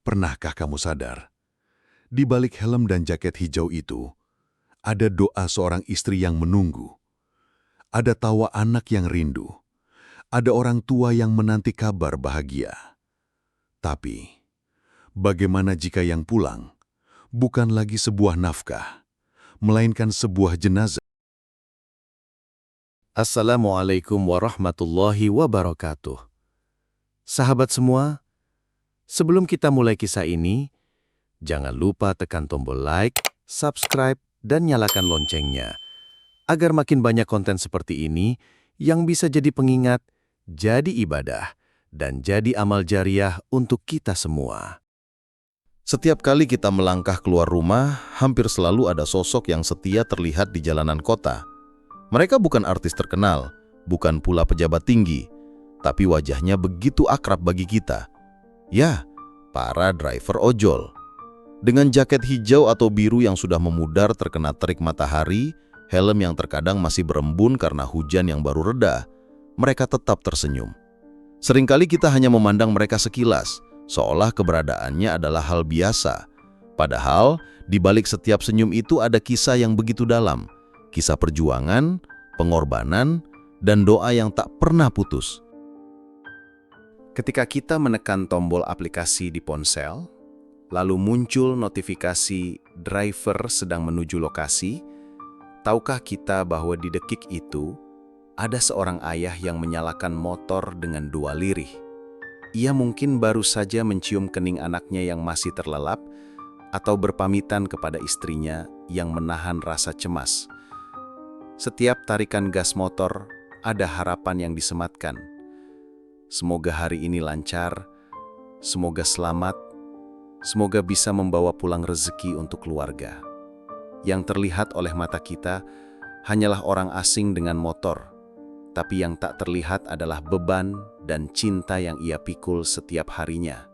Pernahkah kamu sadar, di balik helm dan jaket hijau itu, ada doa seorang istri yang menunggu, ada tawa anak yang rindu, ada orang tua yang menanti kabar bahagia. Tapi, bagaimana jika yang pulang bukan lagi sebuah nafkah, melainkan sebuah jenazah? Assalamualaikum warahmatullahi wabarakatuh. Sahabat semua, sebelum kita mulai kisah ini, jangan lupa tekan tombol like, subscribe, dan nyalakan loncengnya, agar makin banyak konten seperti ini yang bisa jadi pengingat, jadi ibadah, dan jadi amal jariah untuk kita semua. Setiap kali kita melangkah keluar rumah, hampir selalu ada sosok yang setia terlihat di jalanan kota. Mereka bukan artis terkenal, bukan pula pejabat tinggi, tapi wajahnya begitu akrab bagi kita. Ya, para driver ojol. Dengan jaket hijau atau biru yang sudah memudar terkena terik matahari, helm yang terkadang masih berembun karena hujan yang baru reda, mereka tetap tersenyum. Seringkali kita hanya memandang mereka sekilas, seolah keberadaannya adalah hal biasa. Padahal, di balik setiap senyum itu ada kisah yang begitu dalam. Kisah perjuangan, pengorbanan, dan doa yang tak pernah putus. Ketika kita menekan tombol aplikasi di ponsel, lalu muncul notifikasi driver sedang menuju lokasi, tahukah kita bahwa di detik itu ada seorang ayah yang menyalakan motor dengan dua lirih? Ia mungkin baru saja mencium kening anaknya yang masih terlelap atau berpamitan kepada istrinya yang menahan rasa cemas. Setiap tarikan gas motor ada harapan yang disematkan. Semoga hari ini lancar, semoga selamat, semoga bisa membawa pulang rezeki untuk keluarga. Yang terlihat oleh mata kita hanyalah orang asing dengan motor, tapi yang tak terlihat adalah beban dan cinta yang ia pikul setiap harinya.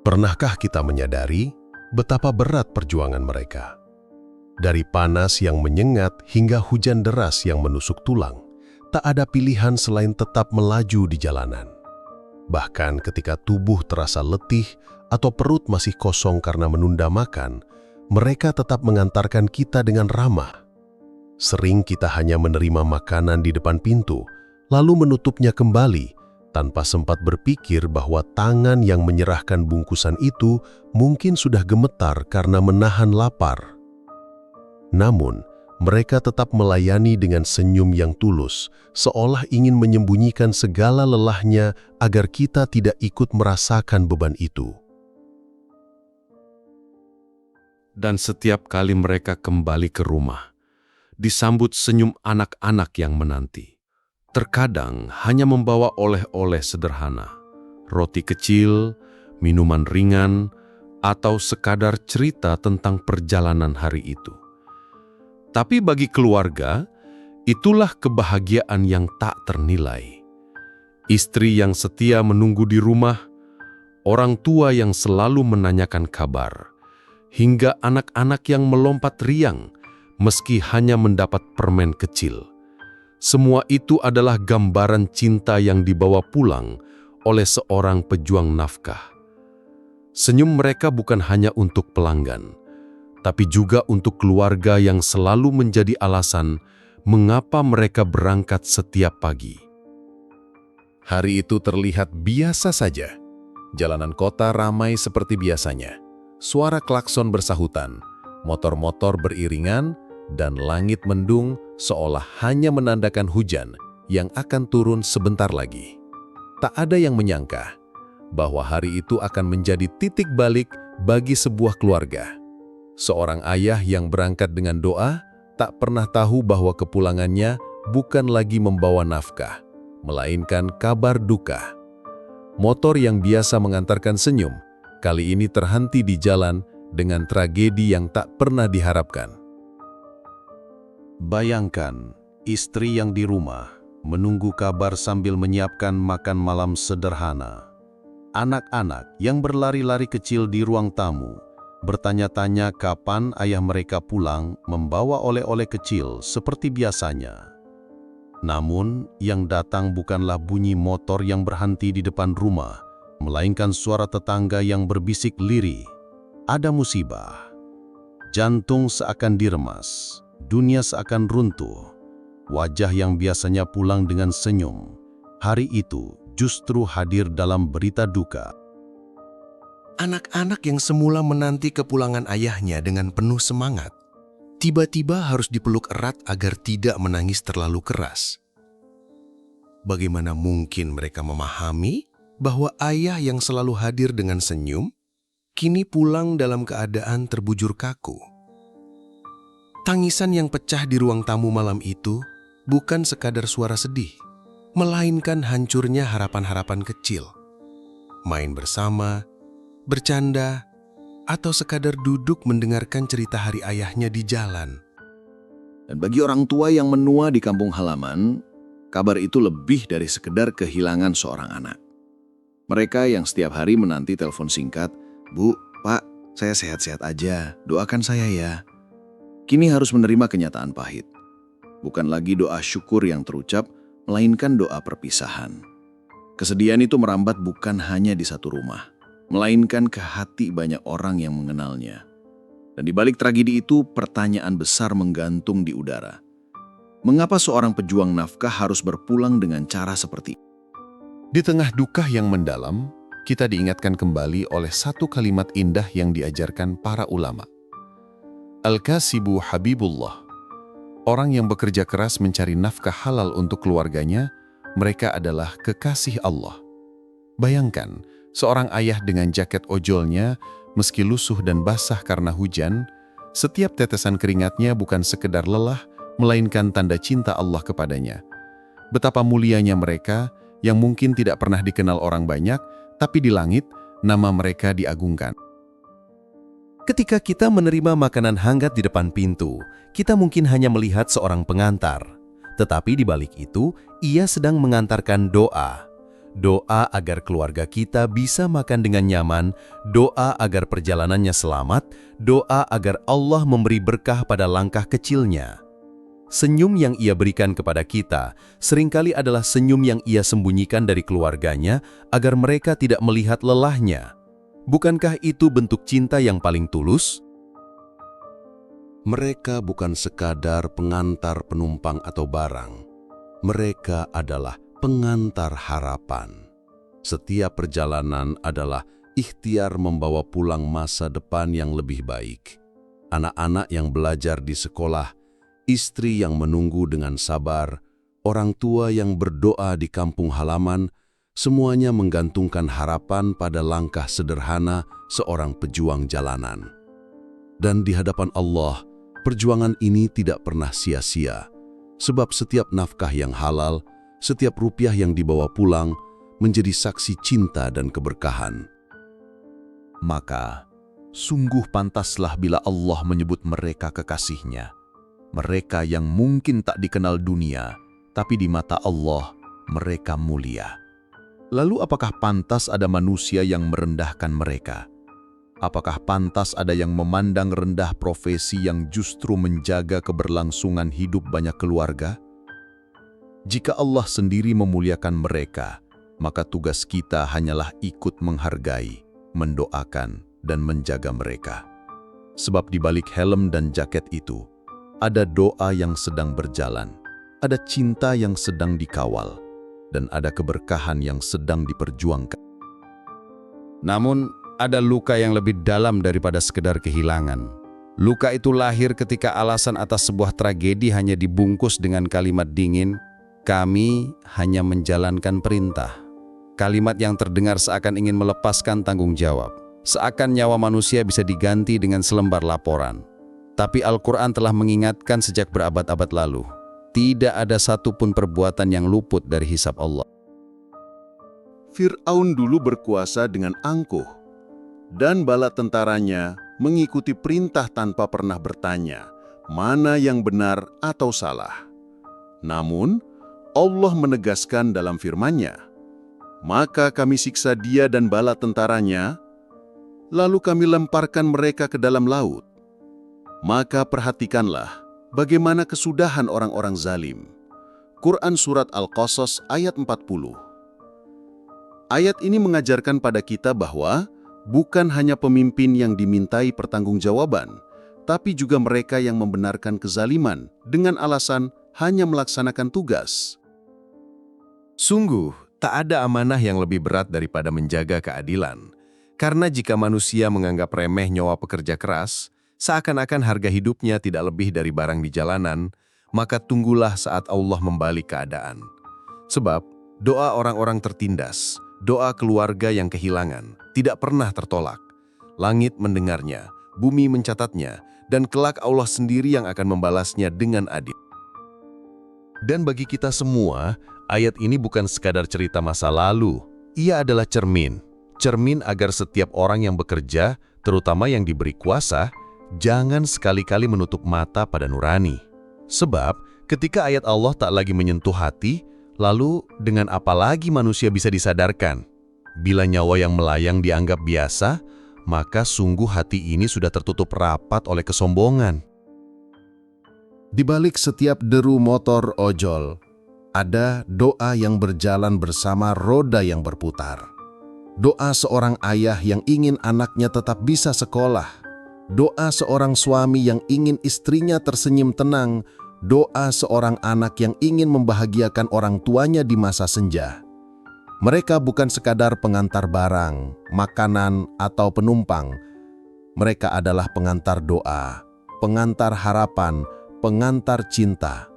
Pernahkah kita menyadari betapa berat perjuangan mereka? Dari panas yang menyengat hingga hujan deras yang menusuk tulang, tak ada pilihan selain tetap melaju di jalanan. Bahkan ketika tubuh terasa letih atau perut masih kosong karena menunda makan, mereka tetap mengantarkan kita dengan ramah. Sering kita hanya menerima makanan di depan pintu, lalu menutupnya kembali, tanpa sempat berpikir bahwa tangan yang menyerahkan bungkusan itu mungkin sudah gemetar karena menahan lapar. Namun, mereka tetap melayani dengan senyum yang tulus, seolah ingin menyembunyikan segala lelahnya agar kita tidak ikut merasakan beban itu. Dan setiap kali mereka kembali ke rumah, disambut senyum anak-anak yang menanti. Terkadang hanya membawa oleh-oleh sederhana, roti kecil, minuman ringan, atau sekadar cerita tentang perjalanan hari itu. Tapi bagi keluarga, itulah kebahagiaan yang tak ternilai. Istri yang setia menunggu di rumah, orang tua yang selalu menanyakan kabar, hingga anak-anak yang melompat riang meski hanya mendapat permen kecil. Semua itu adalah gambaran cinta yang dibawa pulang oleh seorang pejuang nafkah. Senyum mereka bukan hanya untuk pelanggan, tapi juga untuk keluarga yang selalu menjadi alasan mengapa mereka berangkat setiap pagi. Hari itu terlihat biasa saja. Jalanan kota ramai seperti biasanya. Suara klakson bersahutan, motor-motor beriringan, dan langit mendung seolah hanya menandakan hujan yang akan turun sebentar lagi. Tak ada yang menyangka bahwa hari itu akan menjadi titik balik bagi sebuah keluarga. Seorang ayah yang berangkat dengan doa tak pernah tahu bahwa kepulangannya bukan lagi membawa nafkah, melainkan kabar duka. Motor yang biasa mengantarkan senyum, kali ini terhenti di jalan dengan tragedi yang tak pernah diharapkan. Bayangkan, istri yang di rumah menunggu kabar sambil menyiapkan makan malam sederhana. Anak-anak yang berlari-lari kecil di ruang tamu bertanya-tanya kapan ayah mereka pulang membawa oleh-oleh kecil seperti biasanya. Namun, yang datang bukanlah bunyi motor yang berhenti di depan rumah, melainkan suara tetangga yang berbisik lirih. Ada musibah. Jantung seakan diremas, dunia seakan runtuh. Wajah yang biasanya pulang dengan senyum, hari itu justru hadir dalam berita duka. Anak-anak yang semula menanti kepulangan ayahnya dengan penuh semangat, tiba-tiba harus dipeluk erat agar tidak menangis terlalu keras. Bagaimana mungkin mereka memahami bahwa ayah yang selalu hadir dengan senyum, kini pulang dalam keadaan terbujur kaku? Tangisan yang pecah di ruang tamu malam itu bukan sekadar suara sedih, melainkan hancurnya harapan-harapan kecil. Main bersama, bercanda, atau sekadar duduk mendengarkan cerita hari ayahnya di jalan. Dan bagi orang tua yang menua di kampung halaman, kabar itu lebih dari sekedar kehilangan seorang anak. Mereka yang setiap hari menanti telepon singkat, "Bu, Pak, saya sehat-sehat aja, doakan saya ya." Kini harus menerima kenyataan pahit. Bukan lagi doa syukur yang terucap, melainkan doa perpisahan. Kesedihan itu merambat bukan hanya di satu rumah, melainkan ke hati banyak orang yang mengenalnya. Dan di balik tragedi itu, pertanyaan besar menggantung di udara. Mengapa seorang pejuang nafkah harus berpulang dengan cara seperti ini? Di tengah duka yang mendalam, kita diingatkan kembali oleh satu kalimat indah yang diajarkan para ulama. Al-Kasibu Habibullah. Orang yang bekerja keras mencari nafkah halal untuk keluarganya, mereka adalah kekasih Allah. Bayangkan, seorang ayah dengan jaket ojolnya, meski lusuh dan basah karena hujan, setiap tetesan keringatnya bukan sekedar lelah, melainkan tanda cinta Allah kepadanya. Betapa mulianya mereka yang mungkin tidak pernah dikenal orang banyak, tapi di langit, nama mereka diagungkan. Ketika kita menerima makanan hangat di depan pintu, kita mungkin hanya melihat seorang pengantar. Tetapi di balik itu, ia sedang mengantarkan doa. Doa agar keluarga kita bisa makan dengan nyaman, doa agar perjalanannya selamat, doa agar Allah memberi berkah pada langkah kecilnya. Senyum yang ia berikan kepada kita seringkali adalah senyum yang ia sembunyikan dari keluarganya agar mereka tidak melihat lelahnya. Bukankah itu bentuk cinta yang paling tulus? Mereka bukan sekadar pengantar penumpang atau barang. Mereka adalah pengantar harapan. Setiap perjalanan adalah ikhtiar membawa pulang masa depan yang lebih baik. Anak-anak yang belajar di sekolah, istri yang menunggu dengan sabar, orang tua yang berdoa di kampung halaman, semuanya menggantungkan harapan pada langkah sederhana seorang pejuang jalanan. Dan di hadapan Allah, perjuangan ini tidak pernah sia-sia, sebab setiap nafkah yang halal, setiap rupiah yang dibawa pulang, menjadi saksi cinta dan keberkahan. Maka, sungguh pantaslah bila Allah menyebut mereka kekasihnya. Mereka yang mungkin tak dikenal dunia, tapi di mata Allah, mereka mulia. Lalu apakah pantas ada manusia yang merendahkan mereka? Apakah pantas ada yang memandang rendah profesi yang justru menjaga keberlangsungan hidup banyak keluarga? Jika Allah sendiri memuliakan mereka, maka tugas kita hanyalah ikut menghargai, mendoakan, dan menjaga mereka. Sebab di balik helm dan jaket itu, ada doa yang sedang berjalan, ada cinta yang sedang dikawal, dan ada keberkahan yang sedang diperjuangkan. Namun, ada luka yang lebih dalam daripada sekedar kehilangan. Luka itu lahir ketika alasan atas sebuah tragedi hanya dibungkus dengan kalimat dingin, "Kami hanya menjalankan perintah." Kalimat yang terdengar seakan ingin melepaskan tanggung jawab. Seakan nyawa manusia bisa diganti dengan selembar laporan. Tapi Al-Quran telah mengingatkan sejak berabad-abad lalu, tidak ada satupun perbuatan yang luput dari hisab Allah. Fir'aun dulu berkuasa dengan angkuh, dan bala tentaranya mengikuti perintah tanpa pernah bertanya mana yang benar atau salah. Namun, Allah menegaskan dalam firman-Nya, "Maka kami siksa dia dan bala tentaranya, lalu kami lemparkan mereka ke dalam laut." Maka perhatikanlah bagaimana kesudahan orang-orang zalim. Quran Surat Al-Qasas ayat 40. Ayat ini mengajarkan pada kita bahwa bukan hanya pemimpin yang dimintai pertanggungjawaban, tapi juga mereka yang membenarkan kezaliman dengan alasan hanya melaksanakan tugas. Sungguh, tak ada amanah yang lebih berat daripada menjaga keadilan. Karena jika manusia menganggap remeh nyawa pekerja keras, seakan-akan harga hidupnya tidak lebih dari barang di jalanan, maka tunggulah saat Allah membalik keadaan. Sebab, doa orang-orang tertindas, doa keluarga yang kehilangan, tidak pernah tertolak. Langit mendengarnya, bumi mencatatnya, dan kelak Allah sendiri yang akan membalasnya dengan adil. Dan bagi kita semua, ayat ini bukan sekadar cerita masa lalu. Ia adalah cermin. Cermin agar setiap orang yang bekerja, terutama yang diberi kuasa, jangan sekali-kali menutup mata pada nurani. Sebab, ketika ayat Allah tak lagi menyentuh hati, lalu dengan apa lagi manusia bisa disadarkan? Bila nyawa yang melayang dianggap biasa, maka sungguh hati ini sudah tertutup rapat oleh kesombongan. Di balik setiap deru motor ojol, ada doa yang berjalan bersama roda yang berputar. Doa seorang ayah yang ingin anaknya tetap bisa sekolah. Doa seorang suami yang ingin istrinya tersenyum tenang. Doa seorang anak yang ingin membahagiakan orang tuanya di masa senja. Mereka bukan sekadar pengantar barang, makanan, atau penumpang. Mereka adalah pengantar doa, pengantar harapan, pengantar cinta.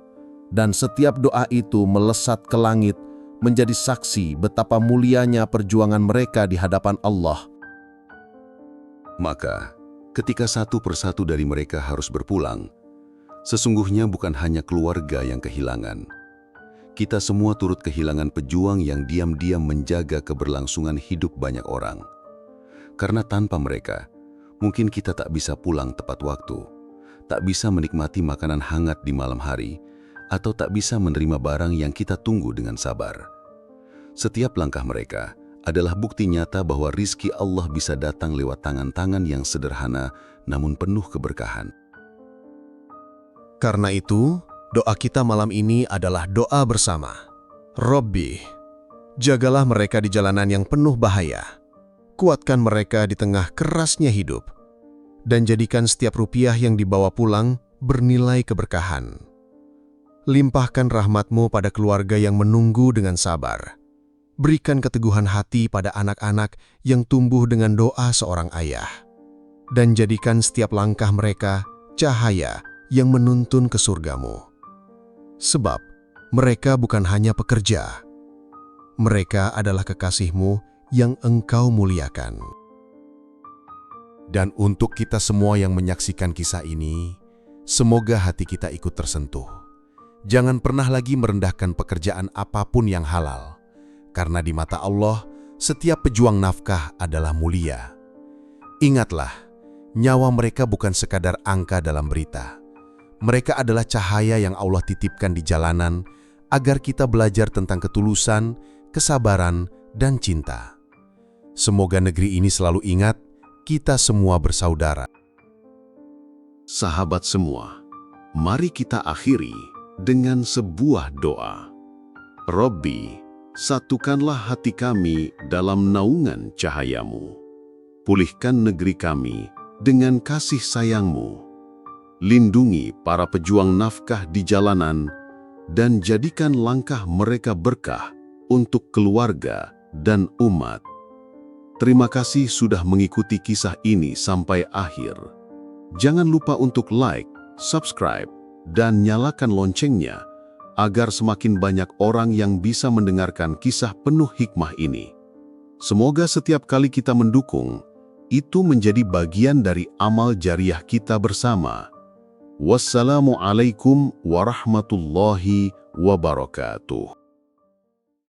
Dan setiap doa itu melesat ke langit, menjadi saksi betapa mulianya perjuangan mereka di hadapan Allah. Maka, ketika satu persatu dari mereka harus berpulang, sesungguhnya bukan hanya keluarga yang kehilangan. Kita semua turut kehilangan pejuang yang diam-diam menjaga keberlangsungan hidup banyak orang. Karena tanpa mereka, mungkin kita tak bisa pulang tepat waktu, tak bisa menikmati makanan hangat di malam hari, atau tak bisa menerima barang yang kita tunggu dengan sabar. Setiap langkah mereka adalah bukti nyata bahwa rizki Allah bisa datang lewat tangan-tangan yang sederhana namun penuh keberkahan. Karena itu, doa kita malam ini adalah doa bersama. Robbi, jagalah mereka di jalanan yang penuh bahaya. Kuatkan mereka di tengah kerasnya hidup. Dan jadikan setiap rupiah yang dibawa pulang bernilai keberkahan. Limpahkan rahmat-Mu pada keluarga yang menunggu dengan sabar. Berikan keteguhan hati pada anak-anak yang tumbuh dengan doa seorang ayah. Dan jadikan setiap langkah mereka cahaya yang menuntun ke surga-Mu. Sebab mereka bukan hanya pekerja. Mereka adalah kekasih-Mu yang Engkau muliakan. Dan untuk kita semua yang menyaksikan kisah ini, semoga hati kita ikut tersentuh. Jangan pernah lagi merendahkan pekerjaan apapun yang halal, karena di mata Allah, setiap pejuang nafkah adalah mulia. Ingatlah, nyawa mereka bukan sekadar angka dalam berita. Mereka adalah cahaya yang Allah titipkan di jalanan, agar kita belajar tentang ketulusan, kesabaran, dan cinta. Semoga negeri ini selalu ingat, kita semua bersaudara. Sahabat semua, mari kita akhiri dengan sebuah doa. Robbi, satukanlah hati kami dalam naungan cahaya-Mu. Pulihkan negeri kami dengan kasih sayang-Mu. Lindungi para pejuang nafkah di jalanan dan jadikan langkah mereka berkah untuk keluarga dan umat. Terima kasih sudah mengikuti kisah ini sampai akhir. Jangan lupa untuk like, subscribe, dan nyalakan loncengnya agar semakin banyak orang yang bisa mendengarkan kisah penuh hikmah ini. Semoga setiap kali kita mendukung, itu menjadi bagian dari amal jariah kita bersama. Wassalamualaikum warahmatullahi wabarakatuh.